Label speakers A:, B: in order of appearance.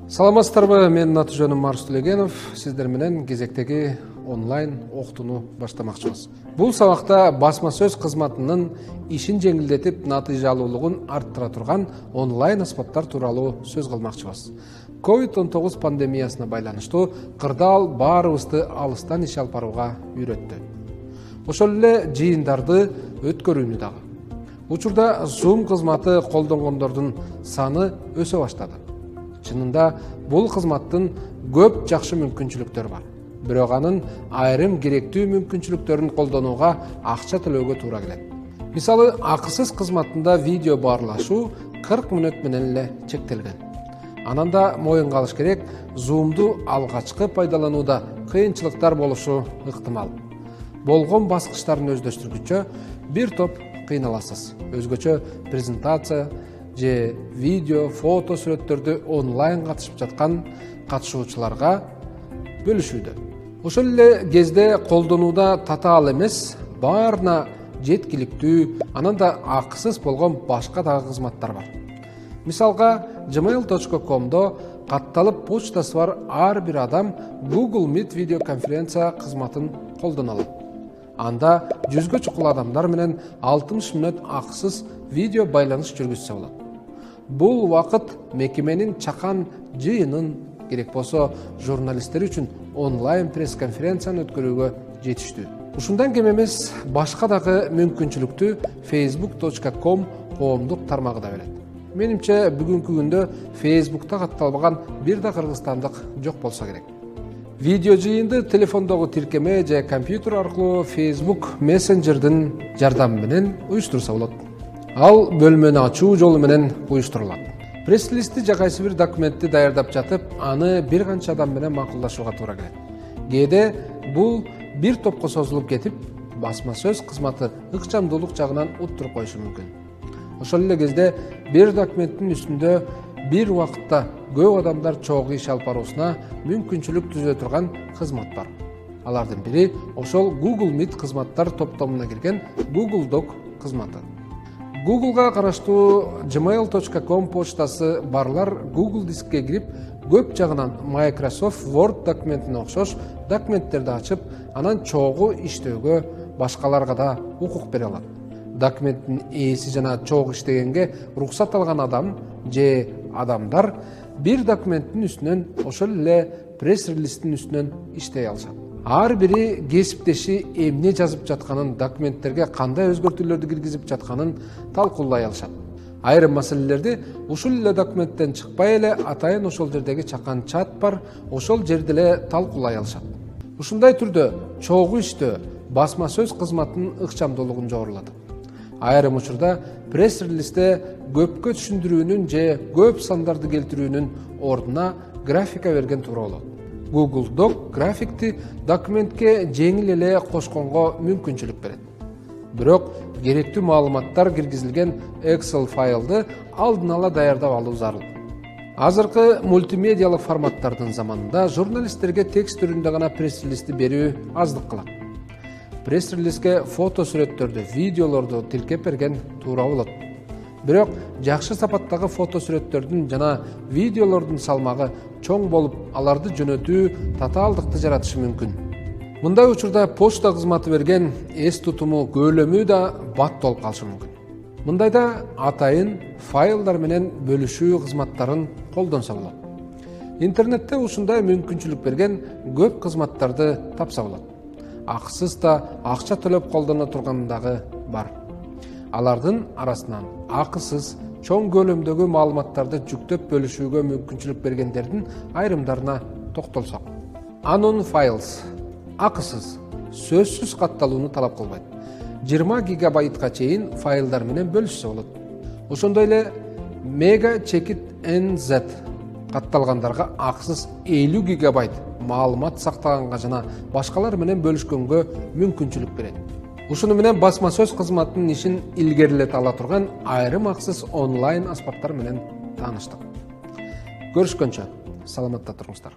A: Саламатсыздарбы, менин аты жөнүм Марс Төлегенов. Сиздер менен кезектеги онлайн окутууну баштамакчыбыз. Бул сабакта басма сөз кызматынын ишин жеңилдетип, натыйжалуулугун арттыра турган онлайн аспаптар тууралуу сөз кылмакчыбыз. COVID-19 пандемиясына байланыштуу кырдаал баарыбызды алыстан иш алып барууга үйрөттү. Ошол эле жыйындарды өткөрүүнү дагы. Учурда Zoom кызматы колдонгондордун саны өсө баштады. Чынында бул кызматтын көп жакшы мүмкүнчүлүктөрү бар. Бирок анын айрым керектүү мүмкүнчүлүктөрүн колдонууга акча төлөөгө туура келет. Мисалы, акысыз кызматында видео баарлашуу 40 мүнөт менен эле чектелген. Ананда моюнга алыш керек, Zoom'ду алгачкы пайдаланууда кыйынчылыктар болушу ыктымал. Болгон баскычтарын өздөштүргүчө бир топ кыйналасыз. Өзгөчө презентация же видео, фото сүрөттөрдү онлайн катышып жаткан катышуучуларга бөлүшүүдө. Ошол эле кезде колдонууда татаал эмес, баарына жеткиликтүү, анан да акысыз болгон башка дагы кызматтар бар. Мисалга, gmail.com'до катталып почтасы бар ар бир адам Google Meet видеоконференция кызматын колдоно алат. Анда 100гө чукул адамдар менен 60 мүнөт акысыз видео байланыш жүргүзсө болот. Бул убакыт мекеменин чакан жыйынын, керек болсо журналисттер үчүн онлайн пресс-конференцияны өткөрүүгө жетиштүү. Ушундан кем эмес, башка дагы мүмкүнчүлүктү facebook.com коомдук тармагы да берет. Менимче бүгүнкү күндө Facebook'та катталбаган бир да кыргызстандык жок болсо керек. Видео жыйынды телефондогу тиркеме же компьютер аркылуу Facebook Messenger'дин жардамы менен уюштурса болот. Ал бөлмөнү ачуу жолу менен уюштурулат. Пресс-листти же кайсы бир документти даярдап жатып, аны бир канча адам менен макулдашууга туура келет. Кээде бул бир топко созулуп кетип, басма сөз кызматы ыкчамдуулук жагынан уттуруп коюшу мүмкүн. Ошол эле кезде бир документтин үстүндө бир убакытта көп адамдар чогуу иш алып баруусуна мүмкүнчүлүк түзө турган кызмат бар. Алардын бири ошол Google Meet кызматтар топтомуна кирген Google Doc кызматы. Google'га караштуу gmail.com почтасы барлар Google дискке кирип, көп жагынан Microsoft Word документине окшош документтерди ачып, анан чогуу иштөөгө башкаларга да укук бере алат. Документтин ээси жана чогуу иштегенге уруксат алган адам же адамдар бир документтин үстүнөн, ошол эле пресс-релизтин үстүнөн иштей алышат. Ар бири кесиптеши эмне жазып жатканын, документтерге кандай өзгөртүүлөрдү киргизип жатканын талкуулай алышат. Айрым маселелерди ушул эле документтен чыкпай эле атайын ошол жердеги чакан чат бар, ошол жерде эле талкуулай алышат. Ушундай түрдө чогуу иштөө басма сөз кызматынын ыкчамдуулугун жогорулатат. Айрым учурда пресс-релизде көпкө түшүндүрүүнүн же көп сандарды келтирүүнүн ордуна графика берген туура болот. Google Doc графикти документке жеңил эле кошконго мүмкүнчүлүк берет. Бирок керектүү маалыматтар киргизилген Excel файлды алдын ала даярдап алуу зарыл. Азыркы мультимедиалык форматтардын заманында журналисттерге текст түрүндө гана пресс-релизди берүү аздык кылат. Пресс-релизге фото сүрөттөрдү, видеолорду тиркеп берген туура болот. Бирок жакшы сапаттагы фото сүрөттөрдүн жана видеолордун салмагы чоң болуп, аларды жөнөтүү татаалдыкты жаратышы мүмкүн. Мындай учурда почта кызматы берген эс тутуму, көөлөмү да бат болуп калышы мүмкүн. Мындайда атайын файлдар менен бөлүшүү кызматтарын колдонсо болот. Интернетте ушундай мүмкүнчүлүк берген көп кызматтарды тапса болот. Акысыз да акча төлөп колдоно тургандагы бар. Алардын арасынан акысыз, чоң көлөмдөгү маалыматтарды жүктөп бөлүшүүгө мүмкүнчүлүк бергендердин айрымдарына токтолсок. Anon Files акысыз, сөзсүз катталууну талап кылбайт. 20 гигабайтка чейин файлдар менен бөлүшсө болот. Ошондой эле Mega Checkit NZ катталгандарга акысыз 50 гигабайт маалымат сактаганга жана башкалар менен бөлүшкөнгө мүмкүнчүлүк берет. Ушуну менен басма сөз кызматынын ишин илгерилете ала турган айрым акысыз онлайн аспаптар менен тааныштык. Көрүшкөнчө, саламатта туруңуздар.